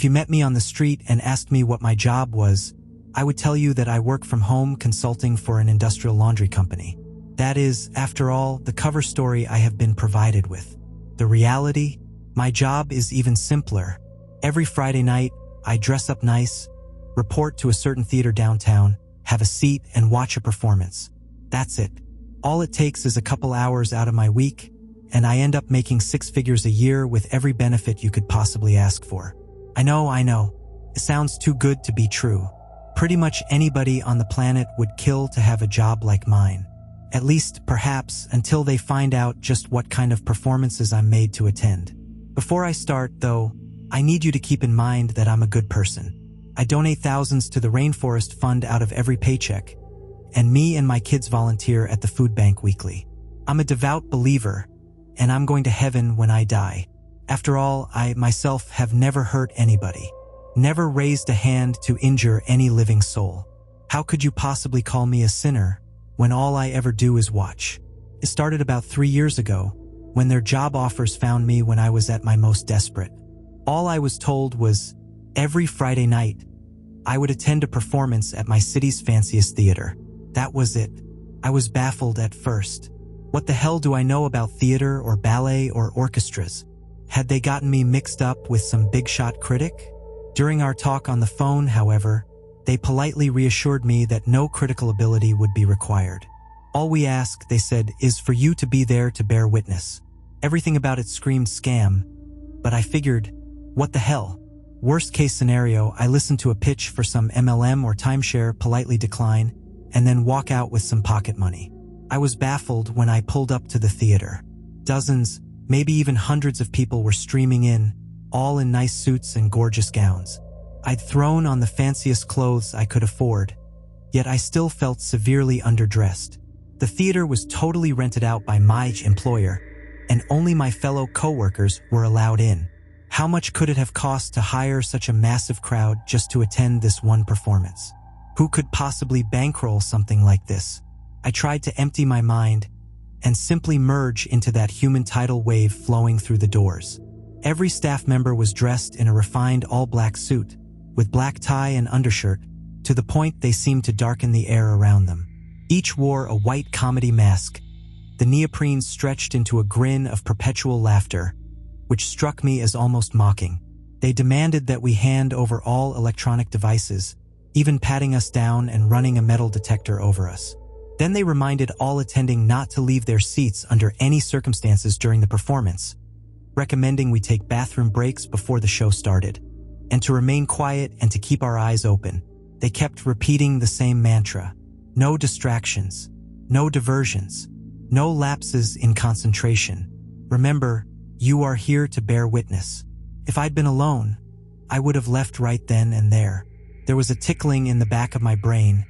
If you met me on the street and asked me what my job was, I would tell you that I work from home consulting for an industrial laundry company. That is, after all, the cover story I have been provided with. The reality? My job is even simpler. Every Friday night, I dress up nice, report to a certain theater downtown, have a seat, and watch a performance. That's it. All it takes is a couple hours out of my week, and I end up making 6 figures a year with every benefit you could possibly ask for. I know. It sounds too good to be true. Pretty much anybody on the planet would kill to have a job like mine. At least, perhaps, until they find out just what kind of performances I'm made to attend. Before I start, though, I need you to keep in mind that I'm a good person. I donate thousands to the Rainforest Fund out of every paycheck, and me and my kids volunteer at the food bank weekly. I'm a devout believer, and I'm going to heaven when I die. After all, I myself have never hurt anybody, never raised a hand to injure any living soul. How could you possibly call me a sinner when all I ever do is watch? It started about 3 years ago, when their job offers found me when I was at my most desperate. All I was told was, every Friday night, I would attend a performance at my city's fanciest theater. That was it. I was baffled at first. What the hell do I know about theater or ballet or orchestras? Had they gotten me mixed up with some big-shot critic? During our talk on the phone, however, they politely reassured me that no critical ability would be required. All we ask, they said, is for you to be there to bear witness. Everything about it screamed scam, but I figured, what the hell? Worst case scenario, I listen to a pitch for some MLM or timeshare, politely decline, and then walk out with some pocket money. I was baffled when I pulled up to the theater. Dozens, maybe even hundreds of people were streaming in, all in nice suits and gorgeous gowns. I'd thrown on the fanciest clothes I could afford, yet I still felt severely underdressed. The theater was totally rented out by my employer, and only my fellow co-workers were allowed in. How much could it have cost to hire such a massive crowd just to attend this one performance? Who could possibly bankroll something like this? I tried to empty my mind and simply merge into that human tidal wave flowing through the doors. Every staff member was dressed in a refined all-black suit, with black tie and undershirt, to the point they seemed to darken the air around them. Each wore a white comedy mask, the neoprene stretched into a grin of perpetual laughter, which struck me as almost mocking. They demanded that we hand over all electronic devices, even patting us down and running a metal detector over us. Then they reminded all attending not to leave their seats under any circumstances during the performance, recommending we take bathroom breaks before the show started, and to remain quiet and to keep our eyes open. They kept repeating the same mantra: no distractions, no diversions, no lapses in concentration. Remember, you are here to bear witness. If I'd been alone, I would have left right then and there. There was a tickling in the back of my brain,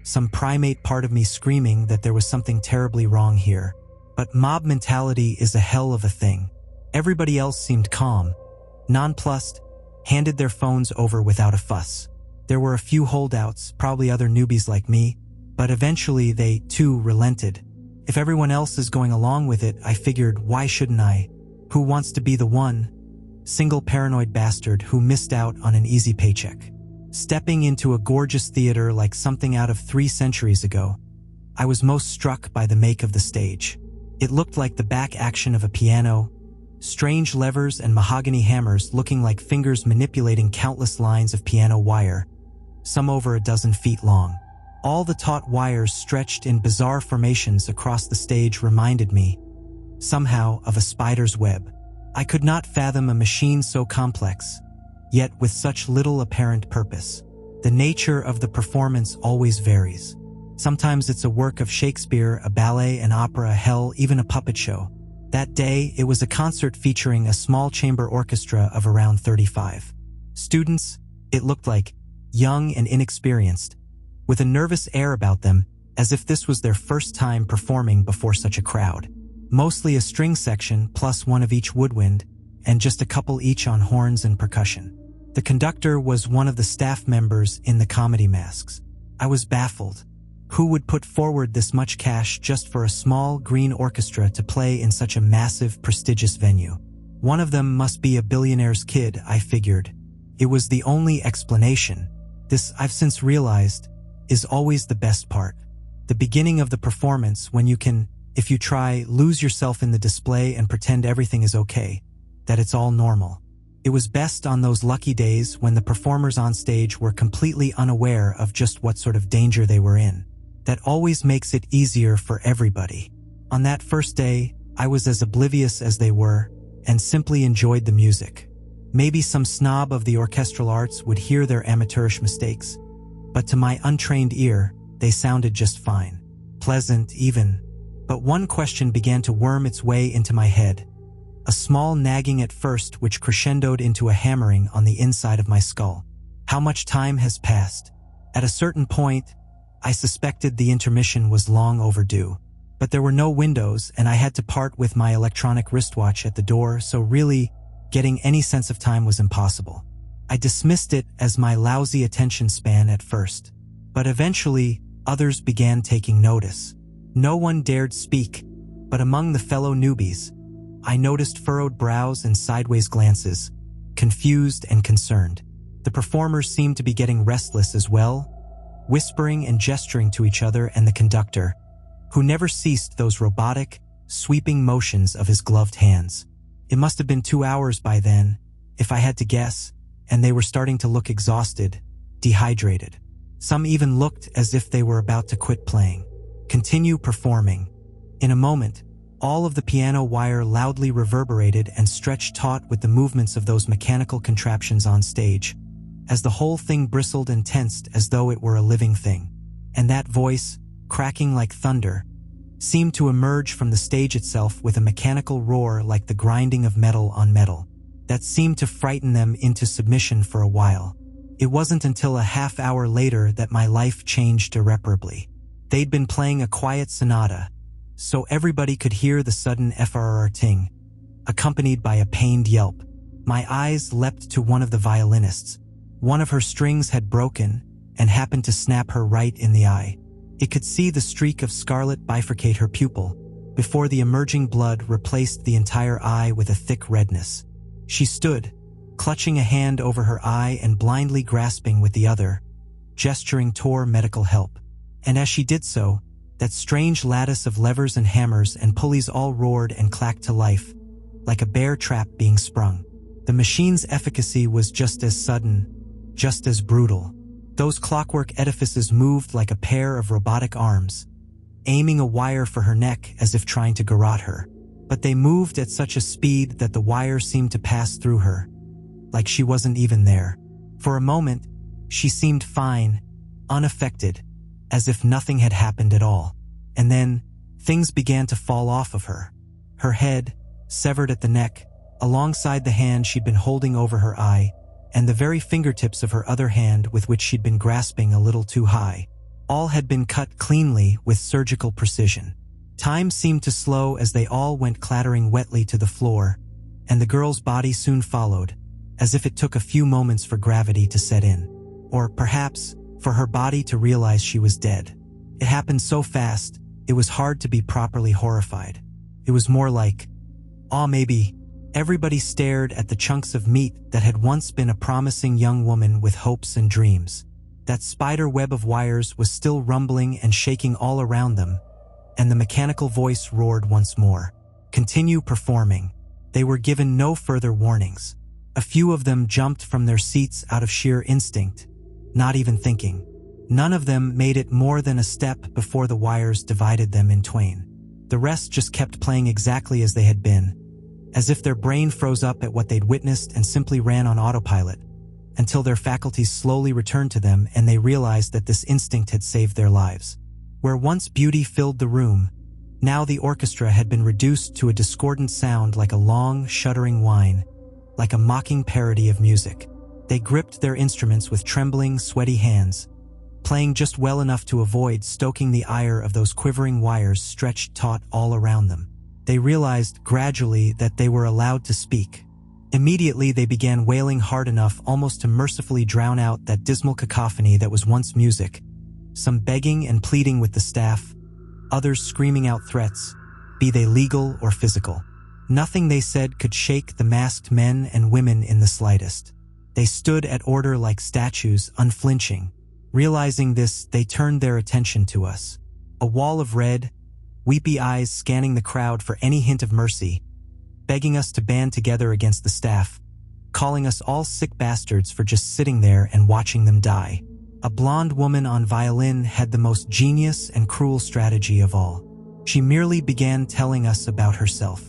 some primate part of me screaming that there was something terribly wrong here. But mob mentality is a hell of a thing. Everybody else seemed calm, nonplussed, handed their phones over without a fuss. There were a few holdouts, probably other newbies like me, but eventually they, too, relented. If everyone else is going along with it, I figured, why shouldn't I? Who wants to be the one single paranoid bastard who missed out on an easy paycheck? Stepping into a gorgeous theater like something out of 3 centuries ago, I was most struck by the make of the stage. It looked like the back action of a piano, strange levers and mahogany hammers looking like fingers manipulating countless lines of piano wire, some over a dozen feet long. All the taut wires stretched in bizarre formations across the stage reminded me, somehow, of a spider's web. I could not fathom a machine so complex, yet with such little apparent purpose. The nature of the performance always varies. Sometimes it's a work of Shakespeare, a ballet, an opera, hell, even a puppet show. That day, it was a concert featuring a small chamber orchestra of around 35 students. It looked like, young and inexperienced, with a nervous air about them, as if this was their first time performing before such a crowd. Mostly a string section plus one of each woodwind, and just a couple each on horns and percussion. The conductor was one of the staff members in the comedy masks. I was baffled. Who would put forward this much cash just for a small green orchestra to play in such a massive, prestigious venue? One of them must be a billionaire's kid, I figured. It was the only explanation. This, I've since realized, is always the best part. The beginning of the performance, when you can, if you try, lose yourself in the display and pretend everything is okay, that it's all normal. It was best on those lucky days when the performers on stage were completely unaware of just what sort of danger they were in. That always makes it easier for everybody. On that first day, I was as oblivious as they were and simply enjoyed the music. Maybe some snob of the orchestral arts would hear their amateurish mistakes, but to my untrained ear, they sounded just fine. Pleasant, even. But one question began to worm its way into my head. A small nagging at first which crescendoed into a hammering on the inside of my skull. How much time has passed? At a certain point, I suspected the intermission was long overdue. But there were no windows and I had to part with my electronic wristwatch at the door, so really, getting any sense of time was impossible. I dismissed it as my lousy attention span at first. But eventually, others began taking notice. No one dared speak, but among the fellow newbies, I noticed furrowed brows and sideways glances, confused and concerned. The performers seemed to be getting restless as well, whispering and gesturing to each other, and the conductor, who never ceased those robotic, sweeping motions of his gloved hands. It must have been 2 hours by then, if I had to guess, and they were starting to look exhausted, dehydrated. Some even looked as if they were about to quit playing, continue performing. In a moment, all of the piano wire loudly reverberated and stretched taut with the movements of those mechanical contraptions on stage, as the whole thing bristled and tensed as though it were a living thing. And that voice, cracking like thunder, seemed to emerge from the stage itself with a mechanical roar like the grinding of metal on metal, that seemed to frighten them into submission for a while. It wasn't until a half hour later that my life changed irreparably. They'd been playing a quiet sonata, so everybody could hear the sudden FRR-ting, accompanied by a pained yelp. My eyes leapt to one of the violinists. One of her strings had broken and happened to snap her right in the eye. It could see the streak of scarlet bifurcate her pupil, before the emerging blood replaced the entire eye with a thick redness. She stood, clutching a hand over her eye and blindly grasping with the other, gesturing toward medical help. And as she did so, that strange lattice of levers and hammers and pulleys all roared and clacked to life, like a bear trap being sprung. The machine's efficacy was just as sudden, just as brutal. Those clockwork edifices moved like a pair of robotic arms, aiming a wire for her neck as if trying to garrote her. But they moved at such a speed that the wire seemed to pass through her, like she wasn't even there. For a moment, she seemed fine, unaffected, as if nothing had happened at all. And then, things began to fall off of her. Her head, severed at the neck, alongside the hand she'd been holding over her eye, and the very fingertips of her other hand with which she'd been grasping a little too high. All had been cut cleanly with surgical precision. Time seemed to slow as they all went clattering wetly to the floor, and the girl's body soon followed, as if it took a few moments for gravity to set in. Or perhaps, for her body to realize she was dead. It happened so fast, it was hard to be properly horrified. It was more like, maybe. Everybody stared at the chunks of meat that had once been a promising young woman with hopes and dreams. That spider web of wires was still rumbling and shaking all around them, and the mechanical voice roared once more. Continue performing. They were given no further warnings. A few of them jumped from their seats out of sheer instinct, not even thinking. None of them made it more than a step before the wires divided them in twain. The rest just kept playing exactly as they had been, as if their brain froze up at what they'd witnessed and simply ran on autopilot, until their faculties slowly returned to them and they realized that this instinct had saved their lives. Where once beauty filled the room, now the orchestra had been reduced to a discordant sound like a long, shuddering whine, like a mocking parody of music. They gripped their instruments with trembling, sweaty hands, playing just well enough to avoid stoking the ire of those quivering wires stretched taut all around them. They realized gradually that they were allowed to speak. Immediately they began wailing hard enough almost to mercifully drown out that dismal cacophony that was once music, some begging and pleading with the staff, others screaming out threats, be they legal or physical. Nothing they said could shake the masked men and women in the slightest. They stood at order like statues, unflinching. Realizing this, they turned their attention to us. A wall of red, weepy eyes scanning the crowd for any hint of mercy, begging us to band together against the staff, calling us all sick bastards for just sitting there and watching them die. A blonde woman on violin had the most genius and cruel strategy of all. She merely began telling us about herself.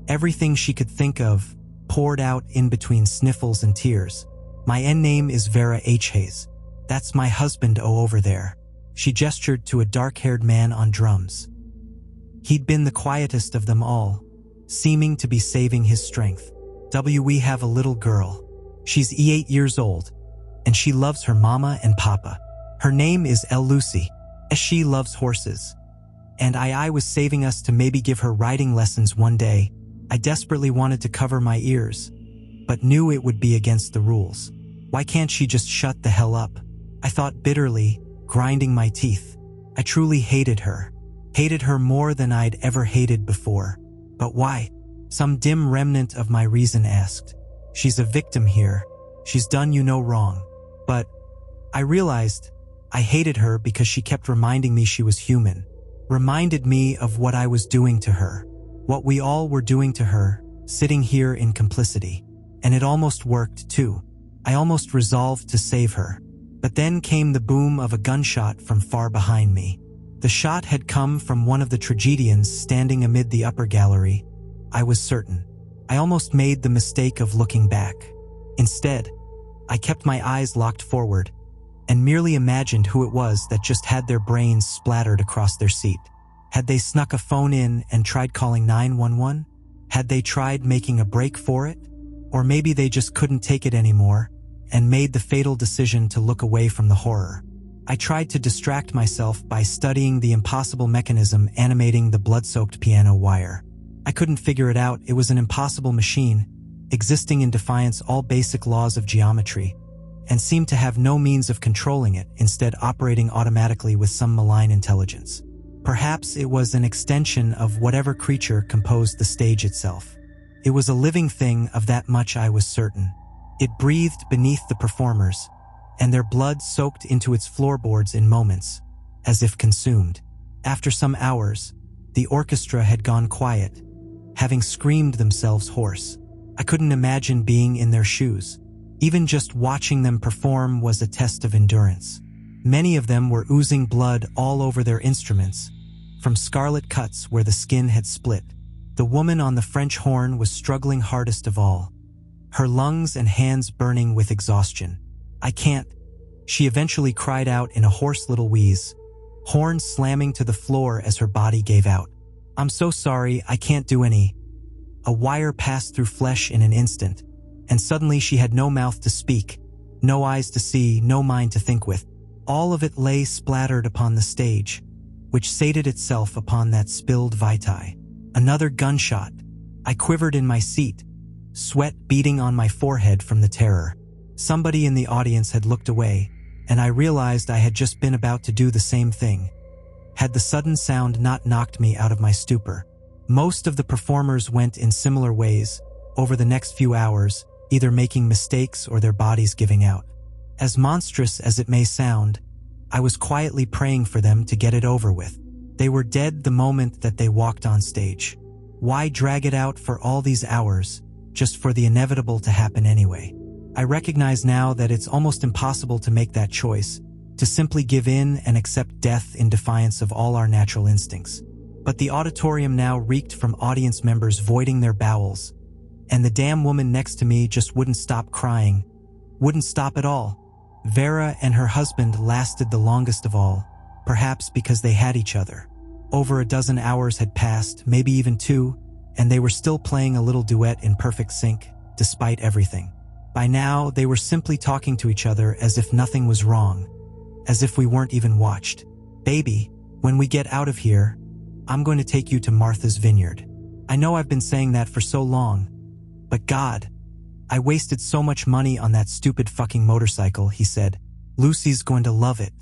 Everything she could think of poured out in between sniffles and tears. My name is Vera H. Hayes. That's my husband over there. She gestured to a dark-haired man on drums. He'd been the quietest of them all, seeming to be saving his strength. We have a little girl. She's 8 years old, and she loves her mama and papa. Her name is Lucy. She loves horses. And I was saving us to maybe give her riding lessons one day. I desperately wanted to cover my ears, but knew it would be against the rules. Why can't she just shut the hell up? I thought bitterly, grinding my teeth. I truly hated her. Hated her more than I'd ever hated before. But why? Some dim remnant of my reason asked. She's a victim here. She's done you no wrong. But I realized I hated her because she kept reminding me she was human. Reminded me of what I was doing to her. What we all were doing to her, sitting here in complicity. And it almost worked, too. I almost resolved to save her. But then came the boom of a gunshot from far behind me. The shot had come from one of the tragedians standing amid the upper gallery. I was certain. I almost made the mistake of looking back. Instead, I kept my eyes locked forward and merely imagined who it was that just had their brains splattered across their seat. Had they snuck a phone in and tried calling 911? Had they tried making a break for it? Or maybe they just couldn't take it anymore and made the fatal decision to look away from the horror. I tried to distract myself by studying the impossible mechanism animating the blood-soaked piano wire. I couldn't figure it out. It was an impossible machine, existing in defiance all basic laws of geometry, and seemed to have no means of controlling it, instead operating automatically with some malign intelligence. Perhaps it was an extension of whatever creature composed the stage itself. It was a living thing, of that much I was certain. It breathed beneath the performers, and their blood soaked into its floorboards in moments, as if consumed. After some hours, the orchestra had gone quiet, having screamed themselves hoarse. I couldn't imagine being in their shoes. Even just watching them perform was a test of endurance. Many of them were oozing blood all over their instruments, from scarlet cuts where the skin had split. The woman on the French horn was struggling hardest of all, her lungs and hands burning with exhaustion. I can't, she eventually cried out in a hoarse little wheeze, horn slamming to the floor as her body gave out. I'm so sorry, I can't do any. A wire passed through flesh in an instant, and suddenly she had no mouth to speak, no eyes to see, no mind to think with. All of it lay splattered upon the stage, which sated itself upon that spilled vitae. Another gunshot. I quivered in my seat, sweat beading on my forehead from the terror. Somebody in the audience had looked away, and I realized I had just been about to do the same thing. Had the sudden sound not knocked me out of my stupor. Most of the performers went in similar ways over the next few hours, either making mistakes or their bodies giving out. As monstrous as it may sound, I was quietly praying for them to get it over with. They were dead the moment that they walked on stage. Why drag it out for all these hours, just for the inevitable to happen anyway? I recognize now that it's almost impossible to make that choice, to simply give in and accept death in defiance of all our natural instincts. But the auditorium now reeked from audience members voiding their bowels, and the damn woman next to me just wouldn't stop crying. Wouldn't stop at all. Vera and her husband lasted the longest of all, perhaps because they had each other. Over a dozen hours had passed, maybe even 2, and they were still playing a little duet in perfect sync, despite everything. By now, they were simply talking to each other as if nothing was wrong, as if we weren't even watched. Baby, when we get out of here, I'm going to take you to Martha's Vineyard. I know I've been saying that for so long, but God, I wasted so much money on that stupid fucking motorcycle, he said. Lucy's going to love it.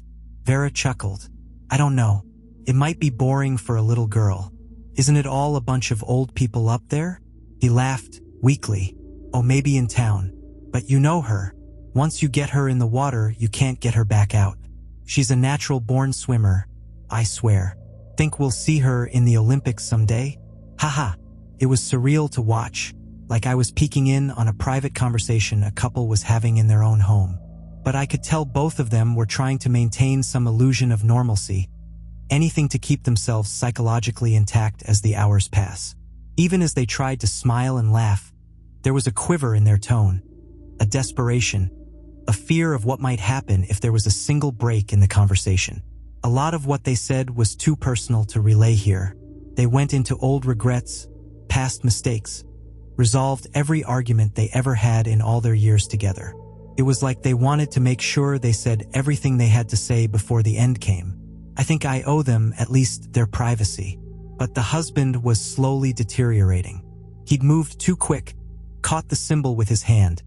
Vera chuckled. I don't know. It might be boring for a little girl. Isn't it all a bunch of old people up there? He laughed, weakly. Oh, maybe in town. But you know her. Once you get her in the water, you can't get her back out. She's a natural-born swimmer, I swear. Think we'll see her in the Olympics someday? Haha. It was surreal to watch, like I was peeking in on a private conversation a couple was having in their own home. But I could tell both of them were trying to maintain some illusion of normalcy, anything to keep themselves psychologically intact as the hours pass. Even as they tried to smile and laugh, there was a quiver in their tone, a desperation, a fear of what might happen if there was a single break in the conversation. A lot of what they said was too personal to relay here. They went into old regrets, past mistakes, resolved every argument they ever had in all their years together. It was like they wanted to make sure they said everything they had to say before the end came. I think I owe them at least their privacy. But the husband was slowly deteriorating. He'd moved too quick, caught the symbol with his hand,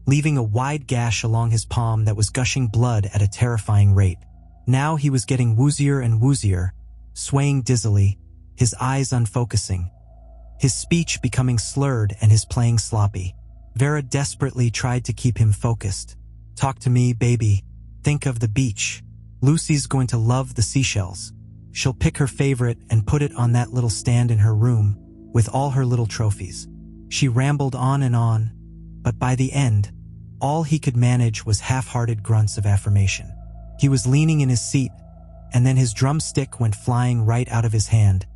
leaving a wide gash along his palm that was gushing blood at a terrifying rate. Now he was getting woozier and woozier, swaying dizzily, his eyes unfocusing, his speech becoming slurred and his playing sloppy. Vera desperately tried to keep him focused. Talk to me, baby. Think of the beach. Lucy's going to love the seashells. She'll pick her favorite and put it on that little stand in her room with all her little trophies. She rambled on, but by the end, all he could manage was half-hearted grunts of affirmation. He was leaning in his seat, and then his drumstick went flying right out of his hand,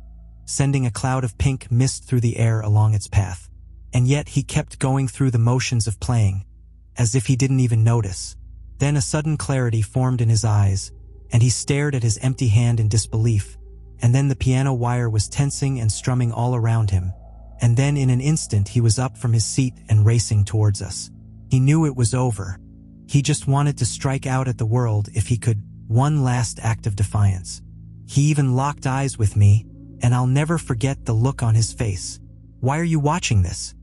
sending a cloud of pink mist through the air along its path. And yet he kept going through the motions of playing, as if he didn't even notice. Then a sudden clarity formed in his eyes, and he stared at his empty hand in disbelief. And then the piano wire was tensing and strumming all around him. And then in an instant he was up from his seat and racing towards us. He knew it was over. He just wanted to strike out at the world if he could, one last act of defiance. He even locked eyes with me, and I'll never forget the look on his face. Why are you watching this?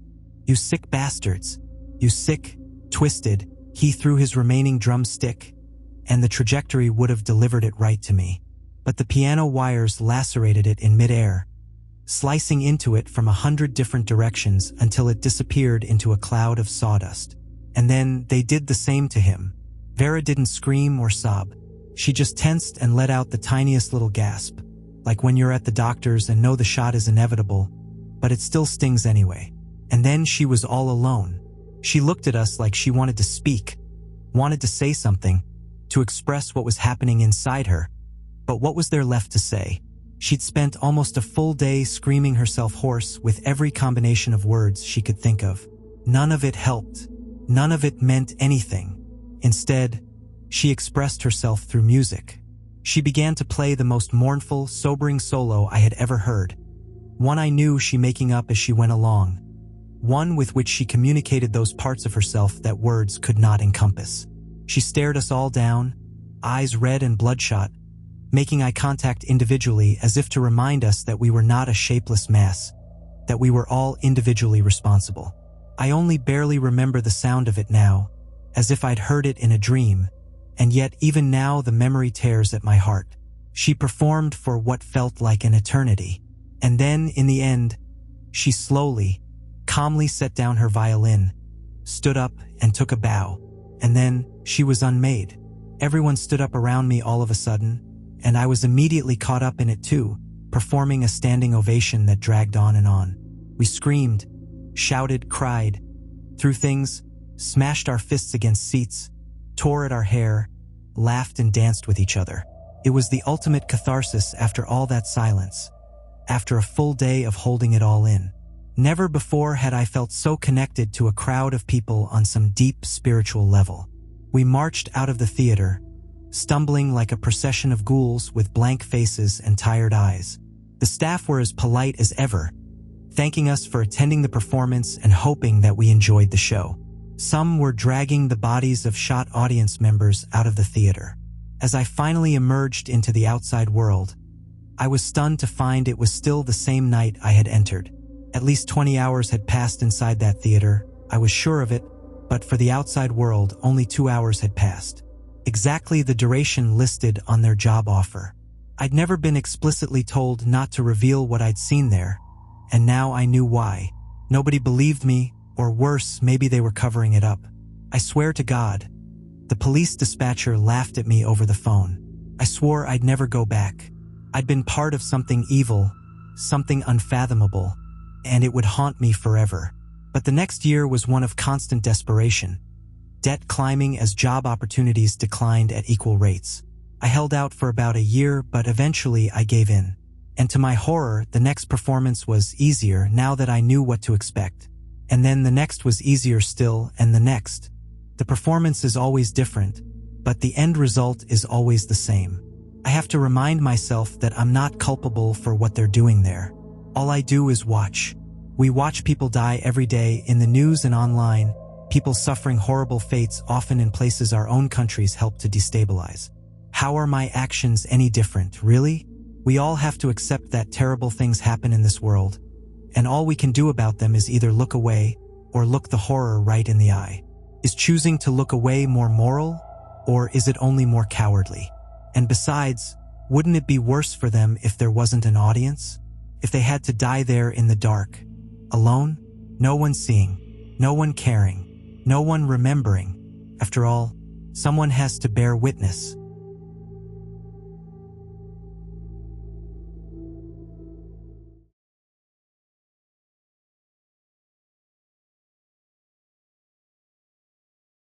You sick bastards. You sick, twisted. He threw his remaining drumstick, and the trajectory would have delivered it right to me. But the piano wires lacerated it in midair, slicing into it from 100 different directions until it disappeared into a cloud of sawdust. And then they did the same to him. Vera didn't scream or sob. She just tensed and let out the tiniest little gasp, like when you're at the doctor's and know the shot is inevitable, but it still stings anyway. And then she was all alone. She looked at us like she wanted to speak, wanted to say something, to express what was happening inside her. But what was there left to say? She'd spent almost a full day screaming herself hoarse with every combination of words she could think of. None of it helped. None of it meant anything. Instead, she expressed herself through music. She began to play the most mournful, sobering solo I had ever heard. One I knew she making up as she went along. One with which she communicated those parts of herself that words could not encompass. She stared us all down, eyes red and bloodshot, making eye contact individually as if to remind us that we were not a shapeless mass, that we were all individually responsible. I only barely remember the sound of it now, as if I'd heard it in a dream, and yet even now the memory tears at my heart. She performed for what felt like an eternity. And then, in the end, she slowly, calmly set down her violin, stood up and took a bow, and then she was unmade. Everyone stood up around me all of a sudden, and I was immediately caught up in it too, performing a standing ovation that dragged on and on. We screamed, shouted, cried, threw things, smashed our fists against seats, tore at our hair, laughed and danced with each other. It was the ultimate catharsis after all that silence, after a full day of holding it all in. Never before had I felt so connected to a crowd of people on some deep spiritual level. We marched out of the theater, stumbling like a procession of ghouls with blank faces and tired eyes. The staff were as polite as ever, thanking us for attending the performance and hoping that we enjoyed the show. Some were dragging the bodies of shot audience members out of the theater. As I finally emerged into the outside world, I was stunned to find it was still the same night I had entered. At least 20 hours had passed inside that theater. I was sure of it, but for the outside world, only 2 hours had passed. Exactly the duration listed on their job offer. I'd never been explicitly told not to reveal what I'd seen there, and now I knew why. Nobody believed me, or worse, maybe they were covering it up. I swear to God, The police dispatcher laughed at me over the phone. I swore I'd never go back. I'd been part of something evil, something unfathomable, and it would haunt me forever. But the next year was one of constant desperation, debt climbing as job opportunities declined at equal rates. I held out for about a year, but eventually I gave in. And to my horror, the next performance was easier now that I knew what to expect. And then the next was easier still, and the next. The performance is always different, but the end result is always the same. I have to remind myself that I'm not culpable for what they're doing there. All I do is watch. We watch people die every day in the news and online, people suffering horrible fates often in places our own countries help to destabilize. How are my actions any different, really? We all have to accept that terrible things happen in this world, and all we can do about them is either look away or look the horror right in the eye. Is choosing to look away more moral, or is it only more cowardly? And besides, wouldn't it be worse for them if there wasn't an audience? If they had to die there in the dark, alone? No one seeing, no one caring, no one remembering. After all, someone has to bear witness.